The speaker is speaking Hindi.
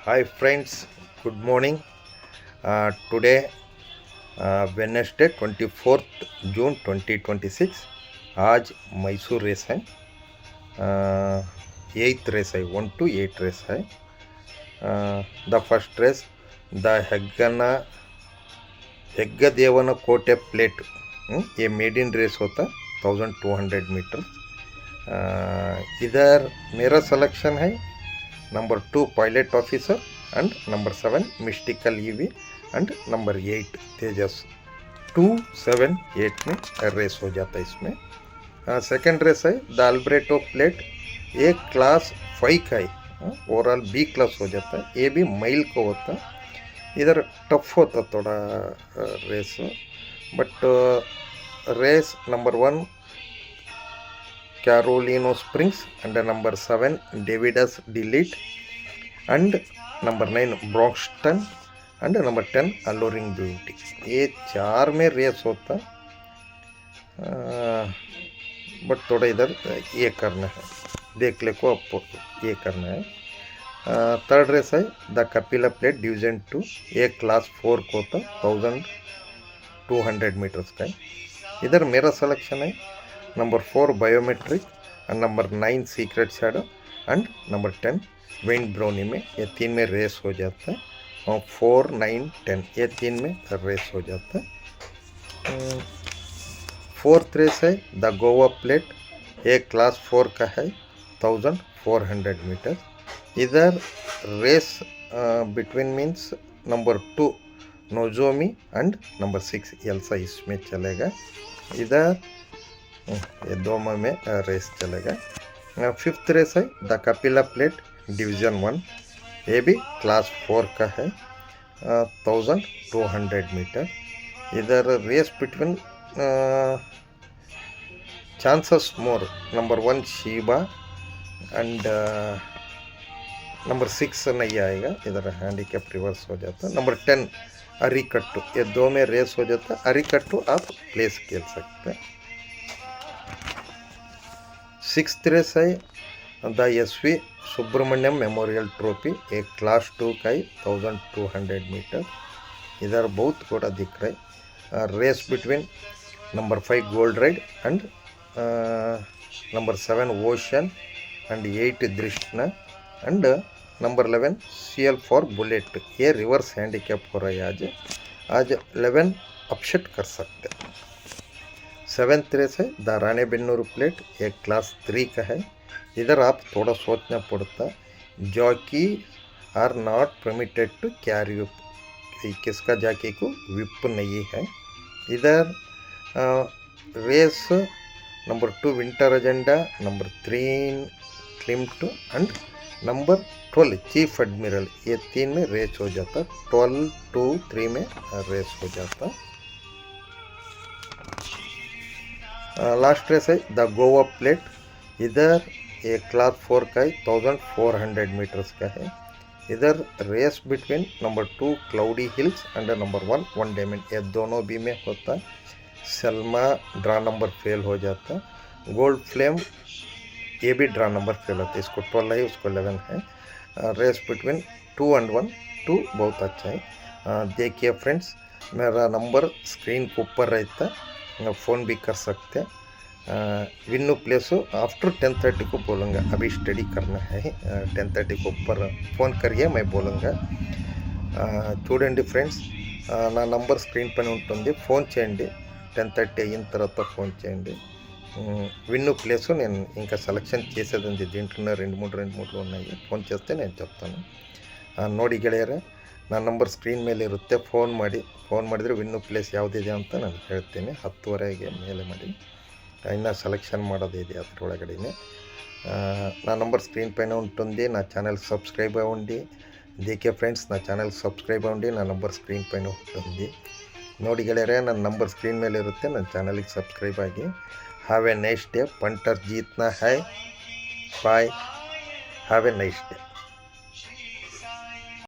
Hi friends, good morning. Today Wednesday 24th June 2026. आज मैसूर रेस है, 8th रेस है, 1 to 8 रेस है. द फर्स्ट रेस द हेग्गदेवन कोटे प्लेट, ये मेड इन रेस होता 1200 मीटर. इधर मेरा सिलेक्शन है number 2 pilot officer and number 7 mystical EV and number 8 तेजस. 2, 7, 8 में रेस हो जाता है इसमें. सेकेंड रेस है द अल्ब्रेटो प्लेट, ये क्लास 5 का है, ओवरऑल बी क्लास हो जाता है. ये भी माइल को होता है. इधर टफ होता थोड़ा race, but race number 1 कैरोलिनो springs and number 7 डेविडस delete and number 9 ब्रॉक्स्टन and number 10 alluring beauty. ये 4 में रेस होता, बट थोड़ा इधर ये करना है, देख ले को आपको ये करना है. थर्ड रेस है द कपिला प्लेट डिवीजन 2, ये क्लास 4 को होता 1200 मीटर्स का है. इधर मेरा सिलेक्शन है number 4 biometric and number 9 secret shadow and number 10 when brownie में. ये 3 में रेस हो जाता है, और 4, 9, 10 ये 3 में रेस हो जाता है. फोर्थ रेस है द गोवा प्लेट, ये क्लास 4 का है 1400 मीटर. इधर race between means number 2 Nozomi and number 6 Elsa इसमें चलेगा. इधर ये 2 में रेस चलेगा. फिफ्थ रेस है द कपिला प्लेट डिवीजन 1, ये भी क्लास 4 का है 1200 मीटर. इधर race between chances more number 1 Sheba and number 6 नहीं आएगा, इधर हैंडीकैप रिवर्स हो जाता. नंबर 10 अरिकट्टू, ये 2 में रेस हो जाता. अरिकट्टू आप प्लेस खेल सकते हैं. सिक्स्थ रेस है the SV Subramaniam memorial trophy, एक क्लास 2 का ही 1200 मीटर. इधर बहुत थोड़ा दिख रहा है. Race between number 5 gold ride and number 7 ocean and 8 दृष्टना and number 11 CL for bullet. ये रिवर्स हैंडीकैप हो रहा है. आज 11 अपसेट कर सकते हैं. सेवेंथ रेस है द राणेबेन्नूर प्लेट, एक क्लास 3 का है. इधर आप थोड़ा सोचना पड़ता, jockey are not permitted to carry whip, किसका जॉकी को विप नहीं है. इधर race number 2 winter agenda, number 3 Klimt and number 12 chief admiral, ये 3 में रेस हो जाता. 12, 2, 3 में रेस हो जाता. लास्ट रेस है द गोवा प्लेट, इधर एक क्लास 4 का है 1400 मीटर्स का है. इधर race between number 2 cloudy hills and number 1 diamond, ये दोनों भी में होता. सलमा ड्रा नंबर फेल हो जाता. गोल्ड फ्लेम ये भी ड्रा नंबर फेल होता है, इसको 12 है उसको 11 है. रेस बिटवीन 2 and 1, 2 बहुत अच्छा है. देखिए फ्रेंड्स, मेरा नंबर स्क्रीन के ऊपर रहता, फ़ोन भी कर सकते हैं. विन्नू प्लेस आफ्टर 10:30 को बोलूँगा, अभी स्टडी करना है. 10:30 को ऊपर फ़ोन करिए, मैं बोलूँगा. చూడండి ఫ్రెండ్స్, నా నంబర్ స్క్రీన్ పైన ఉంటుంది, ఫోన్ చేయండి. 10:30 అయిన తర్వాత ఫోన్ చేయండి. విన్ను ప్లేసు నేను ఇంకా సెలెక్షన్ చేసేది ఉంది, దీంట్లోనే 2-3 ఉన్నాయి. ಫೋನ್ చేస్తే నేను చెప్తాను. ನೋಡಿ ಗೆಳೆಯರೆ, ನನ್ನ ನಂಬರ್ ಸ್ಕ್ರೀನ್ ಮೇಲೆ ಇರುತ್ತೆ, ಫೋನ್ ಮಾಡಿದರೆ ವಿನ್ನು ಪ್ಲೇಸ್ ಯಾವುದಿದೆ ಅಂತ ನಾನು ಹೇಳ್ತೀನಿ. 10:30ಗೆ ಮೇಲೆ ಮಾಡಿ, ಇನ್ನೂ ಸೆಲೆಕ್ಷನ್ ಮಾಡೋದಿದೆ ಅದರೊಳಗಡೆನೆ. నా నంబర్ స్క్రీన్ పైన ఉంటుంది. నా ఛానల్ సబ్స్క్రైబ్ అవ్వండి. దేకే ఫ్రెండ్స్, నా ఛానల్ సబ్స్క్రైబ్ అవ్వండి. నా నంబర్ స్క్రీన్ పైన ఉంటుంది. ನೋಡಿ ಗೆಳೆಯರೆ, ನನ್ನ ನಂಬರ್ ಸ್ಕ್ರೀನ್ ಮೇಲೆ ಇರುತ್ತೆ, ನನ್ನ ಚಾನಲ್ಗೆ ಸಬ್ಸ್ಕ್ರೈಬ್ ಆಗಿ. Have a nice day. Punter ಜೀತ್ನಾ ಹೈ. Bye. Have a nice day.